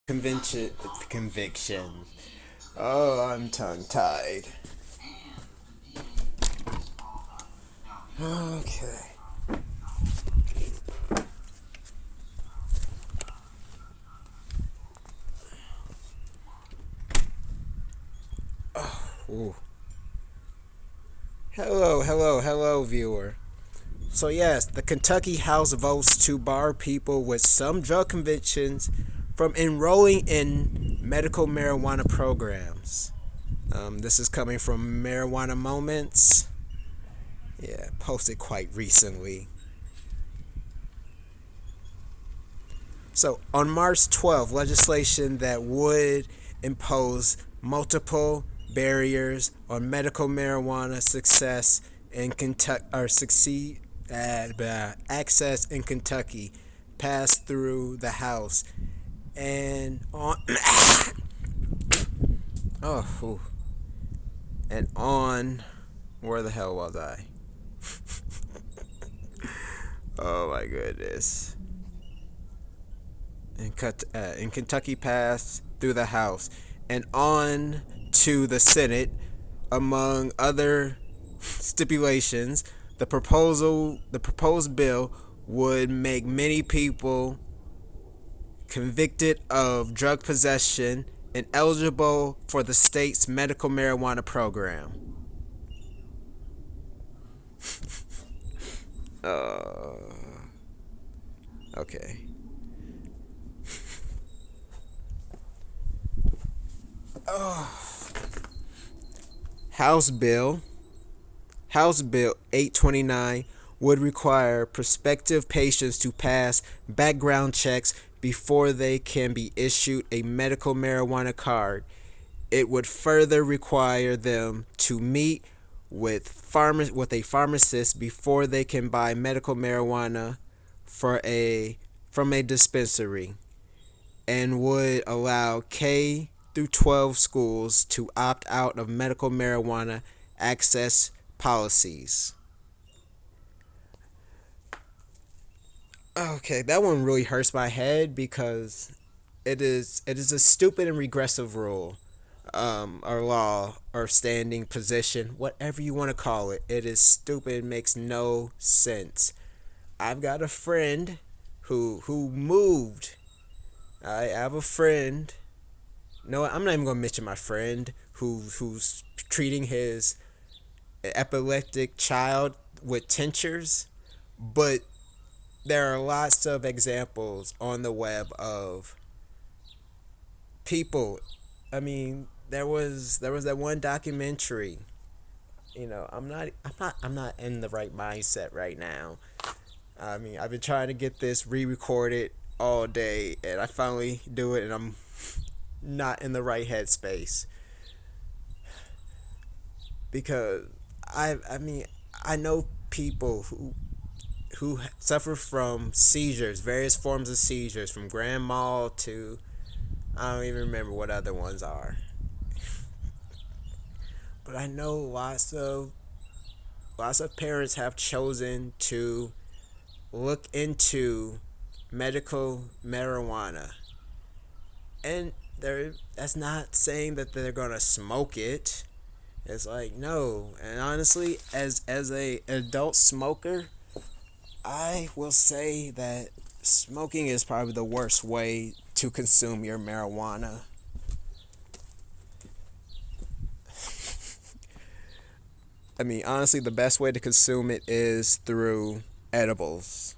Conviction. Oh, I'm tongue-tied. Okay. Ooh. Hello, viewer. So yes, the Kentucky House votes to bar people with some drug convictions from enrolling in medical marijuana programs. This is coming from Marijuana Moments. Yeah, posted quite recently. So on March 12th, legislation that would impose multiple barriers on medical marijuana success in Kentucky or succeed access in Kentucky passed through the House and on oh ooh, and on where the hell was I? Oh my goodness. In Kentucky passed through the House and on to the Senate. Among other stipulations, the proposed bill would make many people convicted of drug possession ineligible for the state's medical marijuana program. Okay. House Bill House Bill 829 would require prospective patients to pass background checks before they can be issued a medical marijuana card. It would further require them to meet with a pharmacist before they can buy medical marijuana from a dispensary, and would allow K through 12 schools to opt out of medical marijuana access policies. Okay, that one really hurts my head because it is a stupid and regressive rule, or law, or standing position, whatever you want to call it. It is stupid. Makes no sense. I've got a friend who moved. I have a friend. No, I'm not even gonna mention my friend who's treating his epileptic child with tinctures, but there are lots of examples on the web of people. I mean, there was that one documentary. I'm not in the right mindset right now. I mean, I've been trying to get this re-recorded all day, and I finally do it, and I'm not in the right headspace because I mean I know people who suffer from seizures, various forms of seizures, from grand mal to I don't even remember what other ones are. But I know lots of parents have chosen to look into medical marijuana, and that's not saying that they're gonna smoke it. It's like no, and honestly, as a adult smoker, I will say that smoking is probably the worst way to consume your marijuana. I mean, honestly, the best way to consume it is through edibles.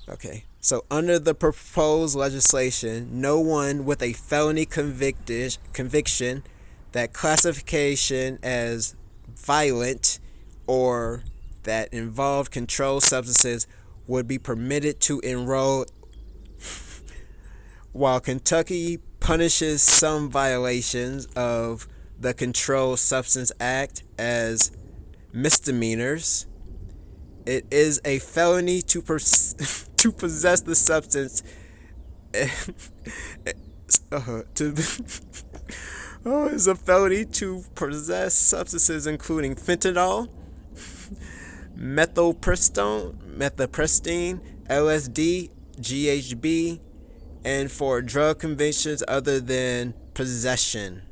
Okay. So, under the proposed legislation, no one with a felony conviction that classification as violent or that involved controlled substances would be permitted to enroll, while Kentucky punishes some violations of the Controlled Substance Act as misdemeanors. It is a felony to to possess the substance. To Oh, it's a felony to possess substances including fentanyl, methylpristone, methopristine, LSD, GHB, and for drug convictions other than possession.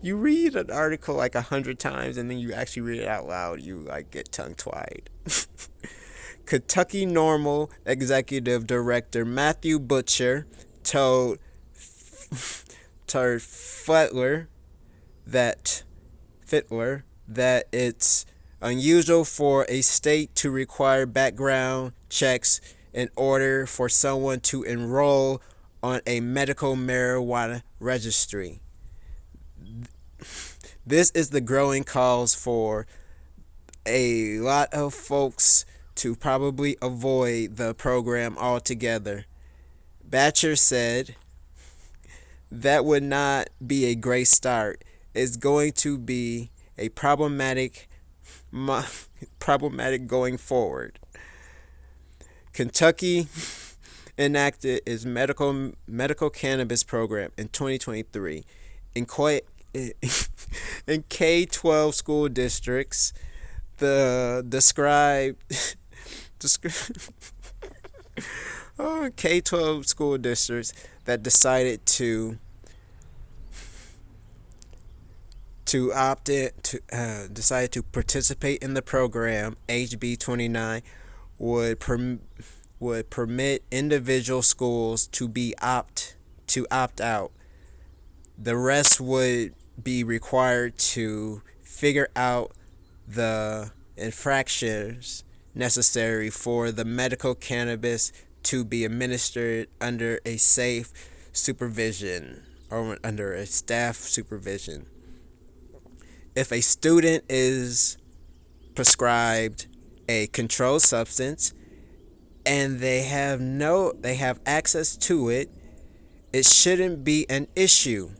You read an article like 100 times and then you actually read it out loud, you like get tongue-tied. Kentucky Normal Executive Director Matthew Butcher told Fitler that it's unusual for a state to require background checks in order for someone to enroll on a medical marijuana registry. This is the growing cause for a lot of folks to probably avoid the program altogether. Batcher said, "That would not be a great start. It's going to be a problematic going forward." Kentucky enacted its medical cannabis program in 2023 in K-12 school districts. The K-12 school districts that decided to opt in decided to participate in the program. HB 29 would permit individual schools to opt out. The rest would be required to figure out the infractions necessary for the medical cannabis to be administered under a safe supervision or under a staff supervision. If a student is prescribed a controlled substance and they have access to it, it shouldn't be an issue,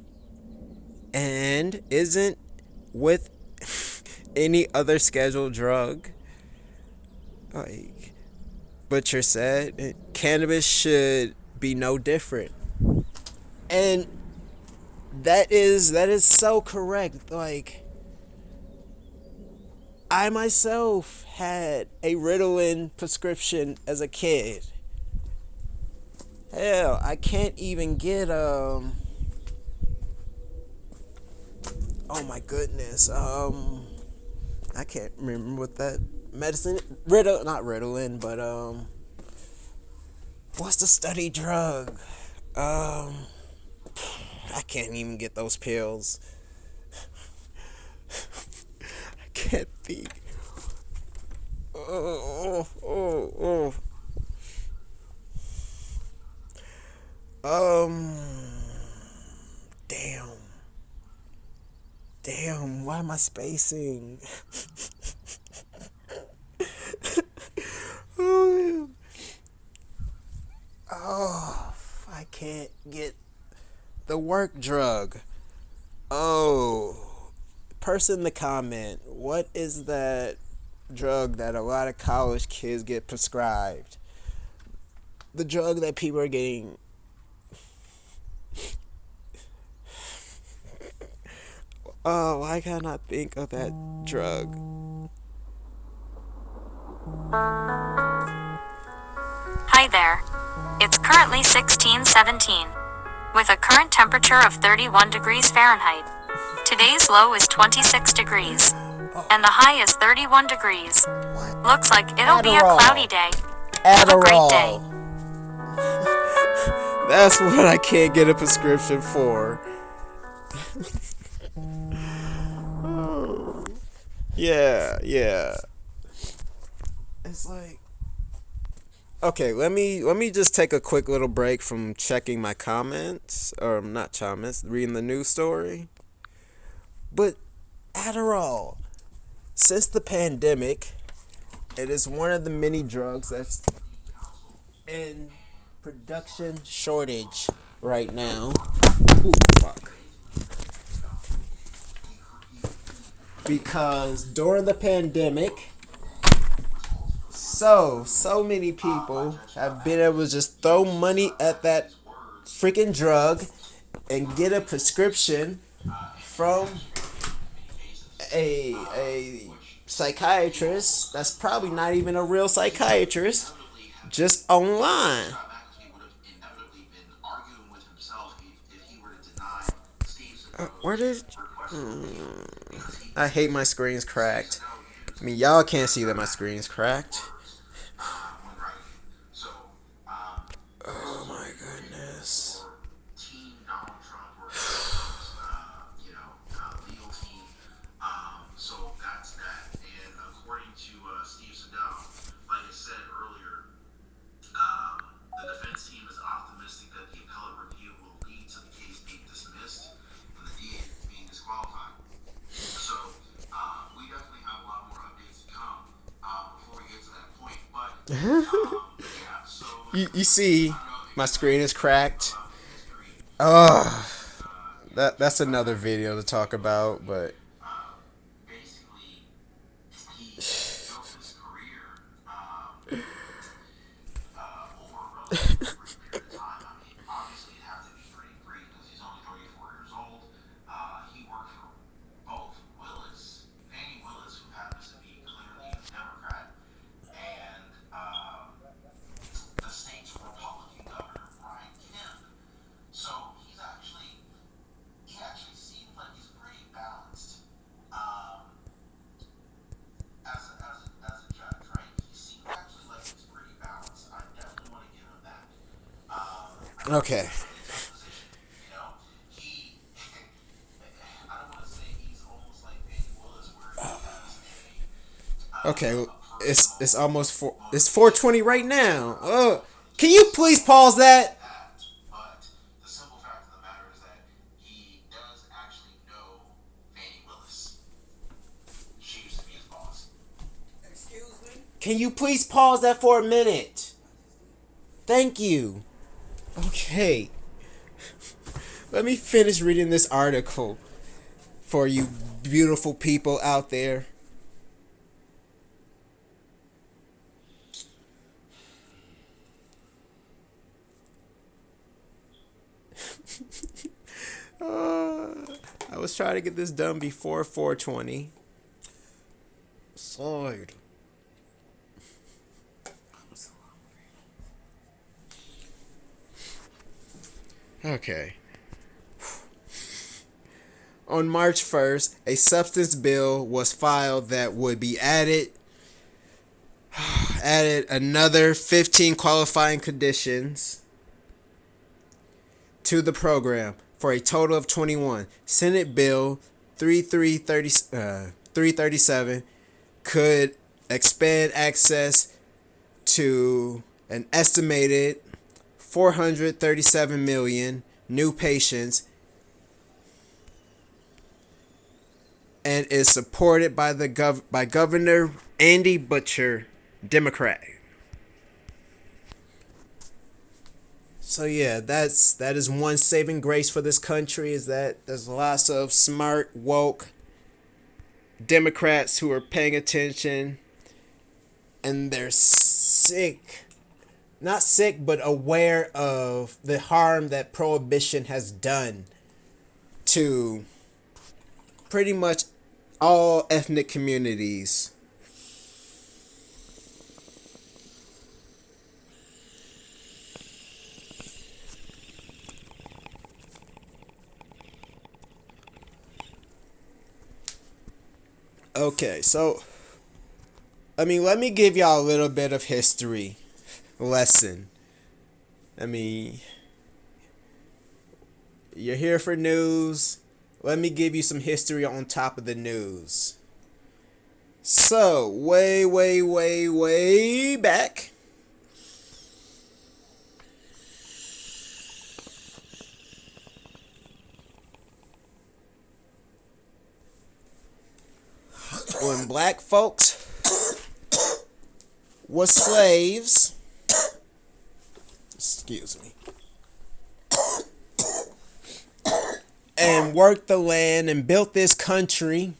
and isn't with any other scheduled drug. Like Butcher said, cannabis should be no different. And that is so correct. Like, I myself had a Ritalin prescription as a kid. Hell, I can't even get oh my goodness. I can't remember what that medicine, not Ritalin, but what's the study drug? I can't even get those pills. I can't think. Damn, why am I spacing? I can't get the work drug. Person in the comment, what is that drug that a lot of college kids get prescribed? The drug that people are getting. Why can't I think of that drug? Hi there. It's currently 16:17, with a current temperature of 31 degrees Fahrenheit. Today's low is 26 degrees, and the high is 31 degrees. Looks like it'll be a cloudy day. Have a great day. That's what I can't get a prescription for. Yeah. It's like, okay, let me just take a quick little break from checking my comments, or not comments, reading the news story. But Adderall, since the pandemic, it is one of the many drugs that's in production shortage right now. Ooh, fuck. Because during the pandemic, so many people have been able to just throw money at that freaking drug and get a prescription from a psychiatrist that's probably not even a real psychiatrist, just online. Where did... I hate my screen's cracked. I mean, y'all can't see that my screen's cracked. Oh my goodness. You see, my screen is cracked. Oh, that's another video to talk about, but okay. Okay, it's almost 4. It's 4:20 right now. Can you please pause that? Can you please pause that for a minute? Thank you. Okay. Let me finish reading this article for you beautiful people out there. I was trying to get this done before 4:20. Side. Okay. On March 1st, a substance bill was filed that would be added another 15 qualifying conditions to the program for a total of 21. Senate Bill 337 could expand access to an estimated 437 million new patients and is supported by by Governor Andy Butcher, Democrat. So yeah, that is one saving grace for this country, is that there's lots of smart, woke Democrats who are paying attention, and they're not sick, but aware of the harm that prohibition has done to pretty much all ethnic communities. Okay, so, I mean, let me give y'all a little bit of history lesson. I mean, you're here for news. Let me give you some history on top of the news. So, way back, when black folks was slaves, excuse me, and worked the land and built this country,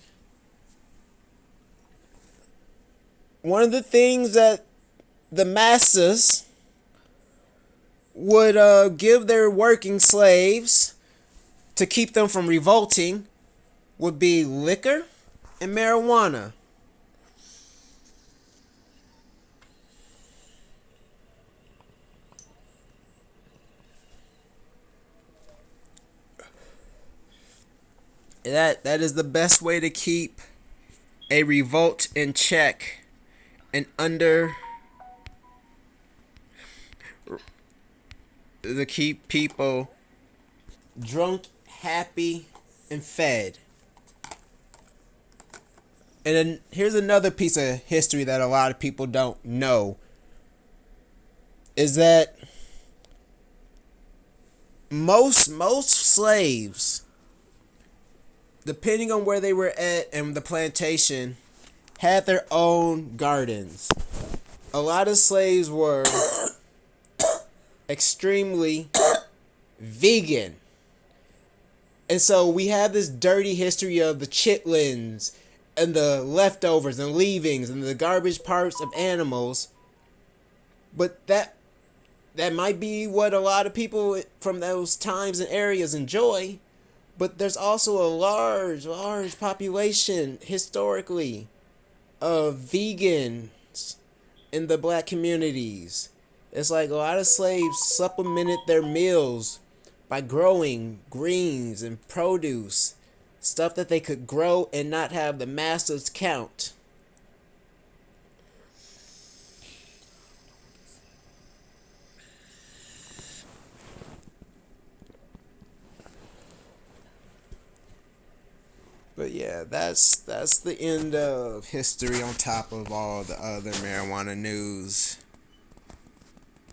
one of the things that the masses would give their working slaves to keep them from revolting would be liquor and marijuana. That is the best way to keep a revolt in check and under to keep people drunk, happy, and fed. And then here's another piece of history that a lot of people don't know, is that most slaves, depending on where they were at and the plantation, had their own gardens. A lot of slaves were extremely vegan. And so we have this dirty history of the chitlins and the leftovers and leavings and the garbage parts of animals. But that might be what a lot of people from those times and areas enjoy. But there's also a large population historically of vegans in the black communities. It's like a lot of slaves supplemented their meals by growing greens and produce, stuff that they could grow and not have the masters count. But yeah, that's the end of history on top of all the other marijuana news.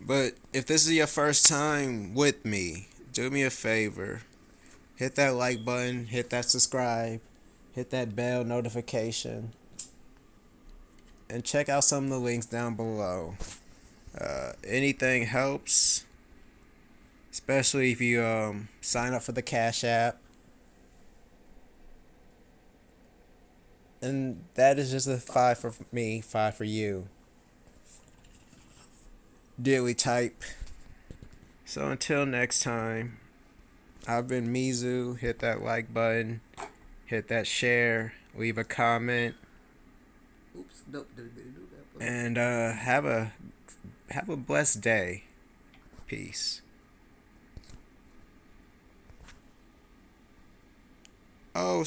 But if this is your first time with me, do me a favor. Hit that like button, hit that subscribe, hit that bell notification, and check out some of the links down below. Anything helps, especially if you sign up for the Cash App. And that is just a 5 for me, 5 for you. Daily type. So until next time, I've been Mizu. Hit that like button, hit that share, leave a comment, and have a blessed day. Peace. Oh.